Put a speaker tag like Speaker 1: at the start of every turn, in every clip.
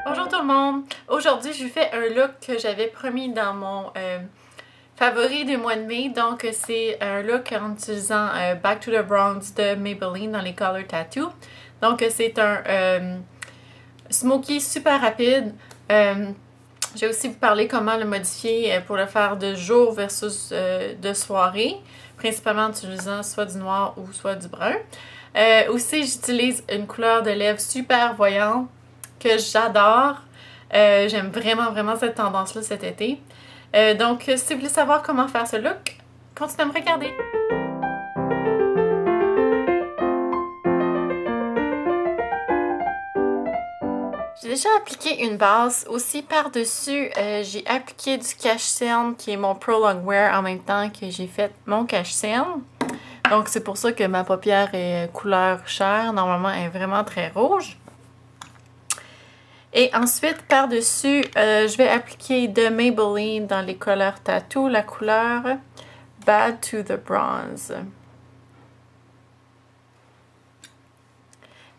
Speaker 1: Bonjour tout le monde! Aujourd'hui, je vous fais un look que j'avais promis dans mon favori du mois de mai. Donc, c'est un look en utilisant Back to the Bronze de Maybelline dans les Color Tattoo. Donc, c'est un smoky super rapide. J'ai aussi vous parlé comment le modifier pour le faire de jour versus de soirée. Principalement en utilisant soit du noir ou soit du brun. Aussi, j'utilise une couleur de lèvres super voyante que j'adore. J'aime vraiment cette tendance-là cet été. Donc, si vous voulez savoir comment faire ce look, continuez à me regarder. J'ai déjà appliqué une base. Aussi, par-dessus, j'ai appliqué du cache-cerne qui est mon Pro Longwear en même temps que j'ai fait mon cache-cerne. Donc, c'est pour ça que ma paupière est couleur chair. Normalement, elle est vraiment très rouge. Et ensuite, par-dessus, je vais appliquer de Maybelline dans les Color Tattoo la couleur Bad to the Bronze.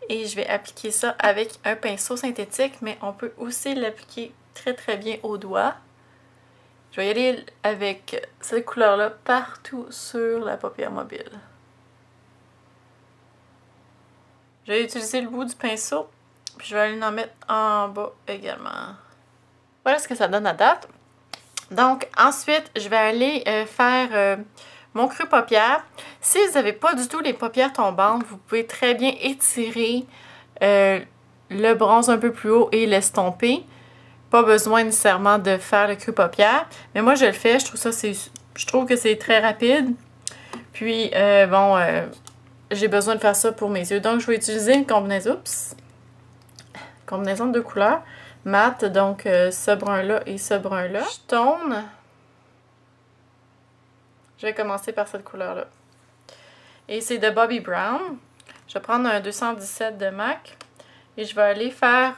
Speaker 1: Et je vais appliquer ça avec un pinceau synthétique, mais on peut aussi l'appliquer très bien au doigt. Je vais y aller avec cette couleur-là partout sur la paupière mobile. Je vais utiliser le bout du pinceau. Puis je vais aller en mettre en bas également. Voilà ce que ça donne à date. Donc, ensuite, je vais aller faire mon creux paupière. Si vous n'avez pas du tout les paupières tombantes, vous pouvez très bien étirer le bronze un peu plus haut et l'estomper. Pas besoin nécessairement de faire le creux paupière. Mais moi, je le fais. Je trouve que c'est très rapide. Puis, j'ai besoin de faire ça pour mes yeux. Donc, je vais utiliser une combinaison de deux couleurs mat, donc ce brun-là et ce brun-là. Je tourne. Je vais commencer par cette couleur-là. Et c'est de Bobbi Brown. Je vais prendre un 217 de MAC et je vais aller faire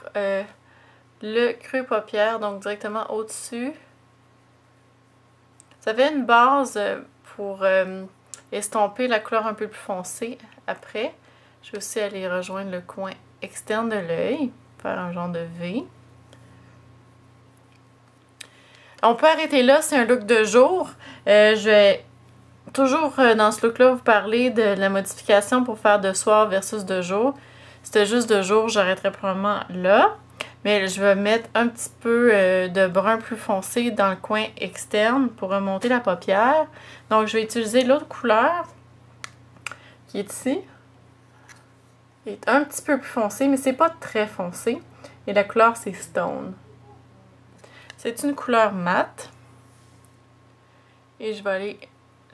Speaker 1: le creux paupière, donc directement au-dessus. Ça fait une base pour estomper la couleur un peu plus foncée après. Je vais aussi aller rejoindre le coin externe de l'œil. Faire un genre de V. On peut arrêter là, c'est un look de jour. Je vais toujours dans ce look-là vous parler de la modification pour faire de soir versus de jour. Si c'était juste de jour, j'arrêterais probablement là. Mais je vais mettre un petit peu de brun plus foncé dans le coin externe pour remonter la paupière. Donc je vais utiliser l'autre couleur qui est ici. Il est un petit peu plus foncé, mais c'est pas très foncé. Et la couleur, c'est Stone. C'est une couleur mate. Et je vais aller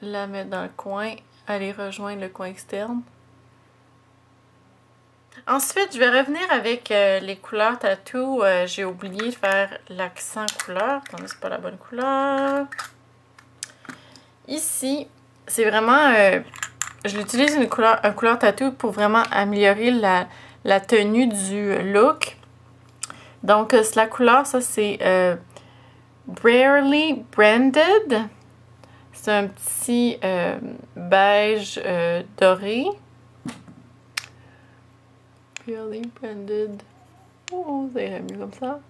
Speaker 1: la mettre dans le coin, aller rejoindre le coin externe. Ensuite, je vais revenir avec les couleurs tattoo. J'ai oublié de faire l'accent couleur. Attendez, c'est pas la bonne couleur. Ici, c'est vraiment... je l'utilise une couleur tattoo pour vraiment améliorer la tenue du look. Donc, la couleur, ça c'est Rarely Branded. C'est un petit beige doré. Rarely Branded. Oh, ça irait mieux comme ça.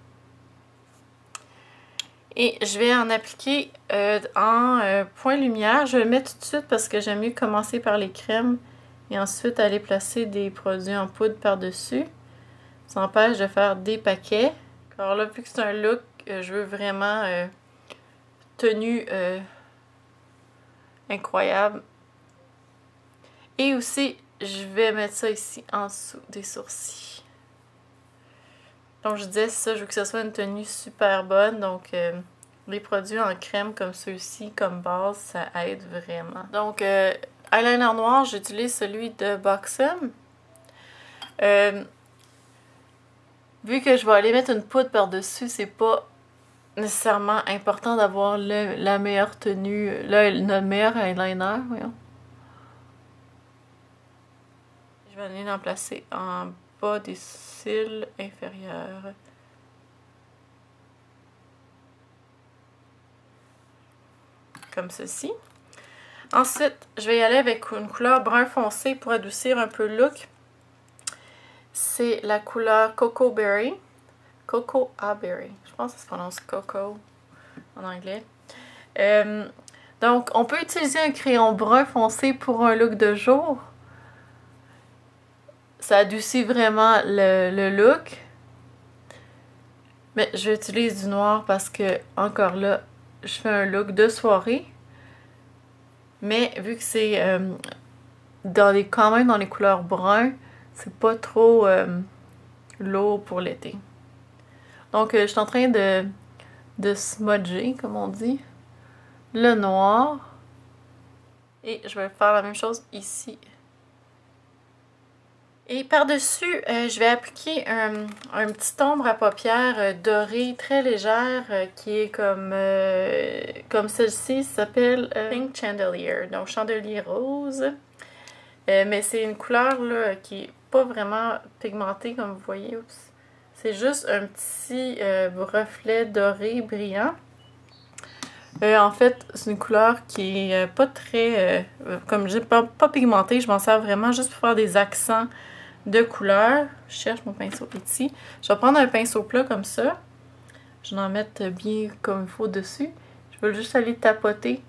Speaker 1: Et je vais en appliquer en point lumière. Je vais le mettre tout de suite parce que j'aime mieux commencer par les crèmes et ensuite aller placer des produits en poudre par-dessus. Ça empêche de faire des paquets. Alors là, vu que c'est un look, je veux vraiment tenue incroyable. Et aussi, je vais mettre ça ici en dessous des sourcils. Donc je disais, ça, je veux que ce soit une tenue super bonne. Donc les produits en crème comme ceux-ci, comme base, ça aide vraiment. Donc eyeliner noir, j'utilise celui de Buxom. Vu que je vais aller mettre une poudre par-dessus, c'est pas nécessairement important d'avoir la meilleure tenue, le meilleur eyeliner, voyons. Je vais aller en placer en bas des cils inférieurs. Comme ceci. Ensuite, je vais y aller avec une couleur brun foncé pour adoucir un peu le look. C'est la couleur Cocoa Berry. Cocoa Berry. Je pense que ça se prononce Coco en anglais. Donc, on peut utiliser un crayon brun foncé pour un look de jour. Ça adoucit vraiment le look. Mais je vais utiliser du noir parce que, encore là, je fais un look de soirée. Mais vu que c'est quand même dans les couleurs bruns, c'est pas trop lourd pour l'été. Donc, je suis en train de smudger, comme on dit, le noir. Et je vais faire la même chose ici. Et par-dessus, je vais appliquer un petit ombre à paupières dorée très légère qui est comme celle-ci, s'appelle Pink Chandelier, donc chandelier rose. Mais c'est une couleur là, qui est pas vraiment pigmentée comme vous voyez. C'est juste un petit reflet doré brillant. En fait, c'est une couleur qui est pas très, comme je dis, pas pigmentée. Je m'en sers vraiment juste pour faire des accents de couleur. Je cherche mon pinceau ici. Je vais prendre un pinceau plat comme ça. Je vais en mettre bien comme il faut dessus. Je vais juste aller tapoter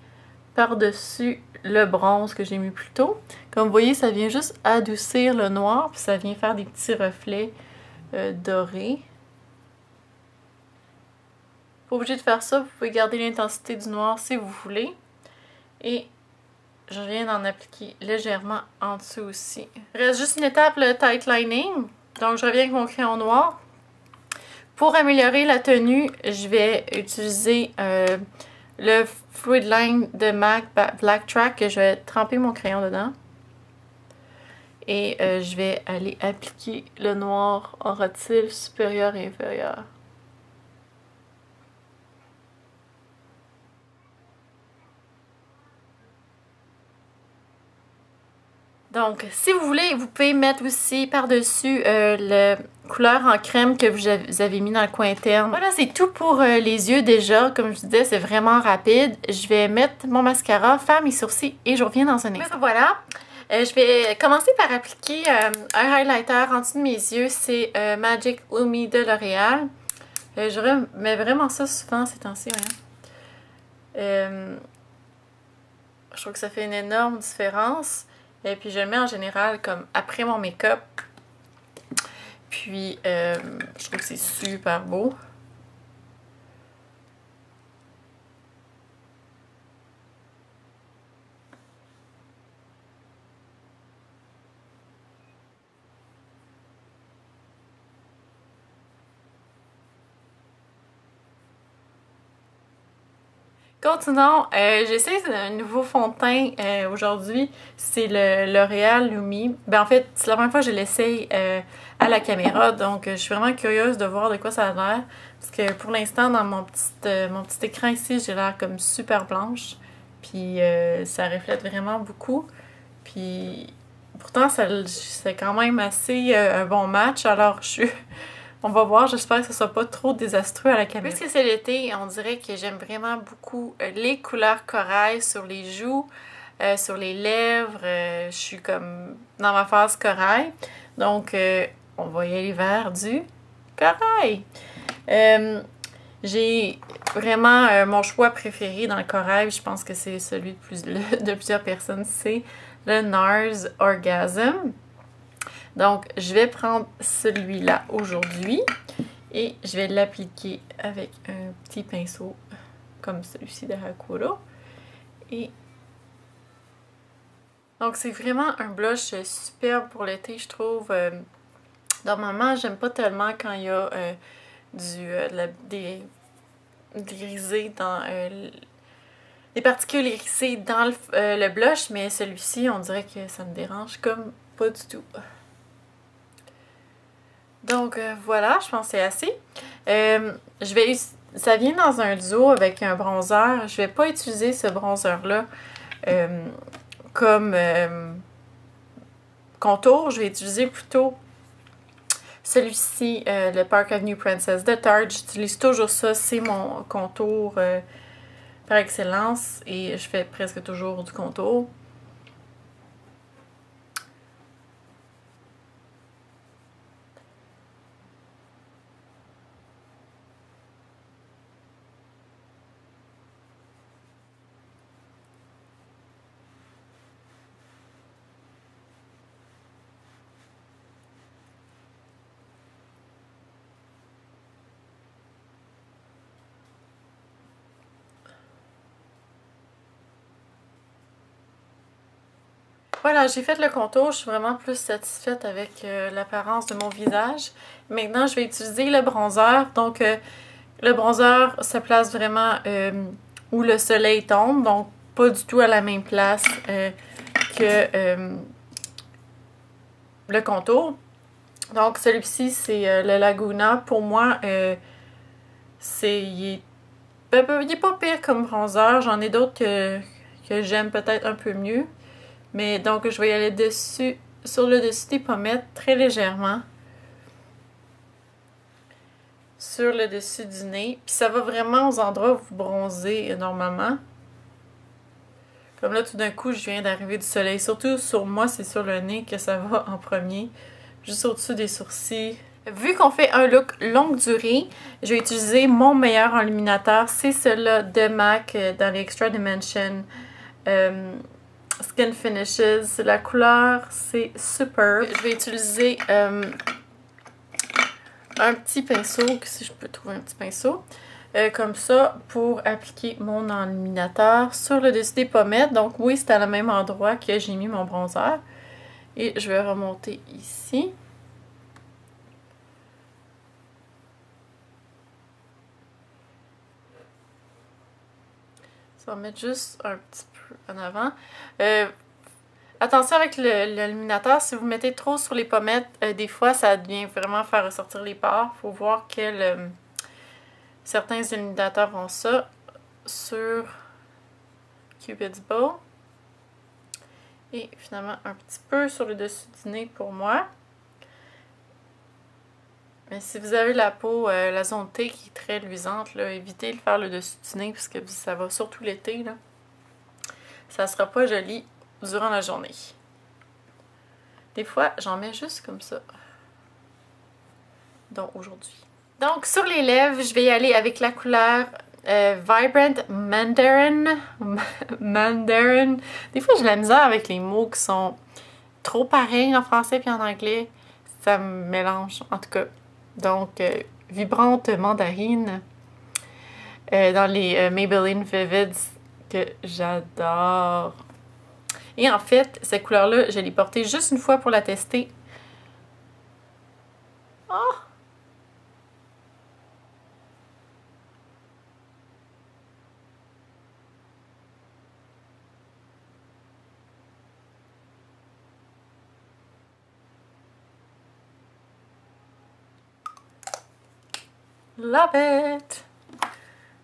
Speaker 1: par-dessus le bronze que j'ai mis plus tôt. Comme vous voyez, ça vient juste adoucir le noir, puis ça vient faire des petits reflets dorés. Pas obligé de faire ça, vous pouvez garder l'intensité du noir si vous voulez. Et je viens d'en appliquer légèrement en dessous aussi. Il reste juste une étape, le tight lining. Donc je reviens avec mon crayon noir. Pour améliorer la tenue, je vais utiliser le Fluid Line de MAC Black Track que je vais tremper mon crayon dedans. Et je vais aller appliquer le noir en rotile supérieur et inférieur. Donc, si vous voulez, vous pouvez mettre aussi par-dessus la couleur en crème que vous avez mis dans le coin interne. Voilà, c'est tout pour les yeux déjà. Comme je disais, c'est vraiment rapide. Je vais mettre mon mascara, faire mes sourcils et je reviens dans un instant. Voilà. Je vais commencer par appliquer un highlighter en dessous de mes yeux. C'est Magic Lumi de L'Oréal. Je remets vraiment ça souvent ces temps-ci. Je trouve que ça fait une énorme différence. Et puis je le mets en général comme après mon make-up. Puis je trouve que c'est super beau. Continuons, j'essaie un nouveau fond de teint aujourd'hui, c'est le L'Oréal Lumi. Ben en fait, c'est la première fois que je l'essaye à la caméra, donc je suis vraiment curieuse de voir de quoi ça a l'air. Parce que pour l'instant, dans mon petit écran ici, j'ai l'air comme super blanche. Puis ça reflète vraiment beaucoup. Puis pourtant, c'est quand même assez un bon match, alors je suis... On va voir, j'espère que ce ne sera pas trop désastreux à la caméra. Puisque c'est l'été, on dirait que j'aime vraiment beaucoup les couleurs corail sur les joues, sur les lèvres. Je suis comme dans ma phase corail. Donc, on va y aller vers du corail. J'ai vraiment mon choix préféré dans le corail. Je pense que c'est celui de plusieurs personnes. C'est le NARS Orgasm. Donc, je vais prendre celui-là aujourd'hui et je vais l'appliquer avec un petit pinceau comme celui-ci de Hakuro. Et donc, c'est vraiment un blush superbe pour l'été, je trouve. Normalement, j'aime pas tellement quand il y a des irisés dans... des particules irisées dans le blush, mais celui-ci, on dirait que ça me dérange comme pas du tout. Donc voilà, je pense que c'est assez. Ça vient dans un duo avec un bronzer. Je vais pas utiliser ce bronzer-là comme contour. Je vais utiliser plutôt celui-ci, le Park Avenue Princess de Tarte. J'utilise toujours ça. C'est mon contour par excellence et je fais presque toujours du contour. Voilà, j'ai fait le contour. Je suis vraiment plus satisfaite avec l'apparence de mon visage. Maintenant, je vais utiliser le bronzer. Donc, le bronzer se place vraiment où le soleil tombe. Donc, pas du tout à la même place que le contour. Donc, celui-ci, c'est le Laguna. Pour moi, il est pas pire comme bronzer. J'en ai d'autres que j'aime peut-être un peu mieux. Mais donc, je vais y aller dessus, sur le dessus des pommettes, très légèrement. Sur le dessus du nez. Puis ça va vraiment aux endroits où vous bronzez normalement. Comme là, tout d'un coup, je viens d'arriver du soleil. Surtout sur moi, c'est sur le nez que ça va en premier. Juste au-dessus des sourcils. Vu qu'on fait un look longue durée, je vais utiliser mon meilleur enluminateur. C'est celui-là de MAC dans les Extra Dimension Skin Finishes. La couleur, c'est Superb. Je vais utiliser un petit pinceau, si je peux trouver un petit pinceau. Comme ça, pour appliquer mon enluminateur sur le dessus des pommettes. Donc oui, c'est à le même endroit que j'ai mis mon bronzer. Et je vais remonter ici. Ça va mettre juste un petit peu en avant. Attention avec l'illuminateur, si vous mettez trop sur les pommettes, des fois ça vient vraiment faire ressortir les pores. Il faut voir que certains illuminateurs ont ça sur Cupid's Bow. Et finalement un petit peu sur le dessus du nez pour moi. Mais si vous avez la peau, la zone T qui est très luisante, là, évitez de faire le dessus du nez parce que ça va surtout l'été. Ça sera pas joli durant la journée. Des fois, j'en mets juste comme ça. Donc aujourd'hui. Donc sur les lèvres, je vais y aller avec la couleur Vibrant Mandarin. Mandarin. Des fois, j'ai la misère avec les mots qui sont trop pareils en français puis en anglais. Ça me mélange, en tout cas. Donc, vibrante mandarine dans les Maybelline Vivids que j'adore. Et en fait, cette couleur-là, je l'ai portée juste une fois pour la tester. Oh! Love it!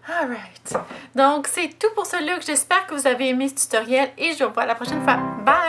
Speaker 1: Alright. Donc, c'est tout pour ce look. J'espère que vous avez aimé ce tutoriel et je vous vois la prochaine fois. Bye!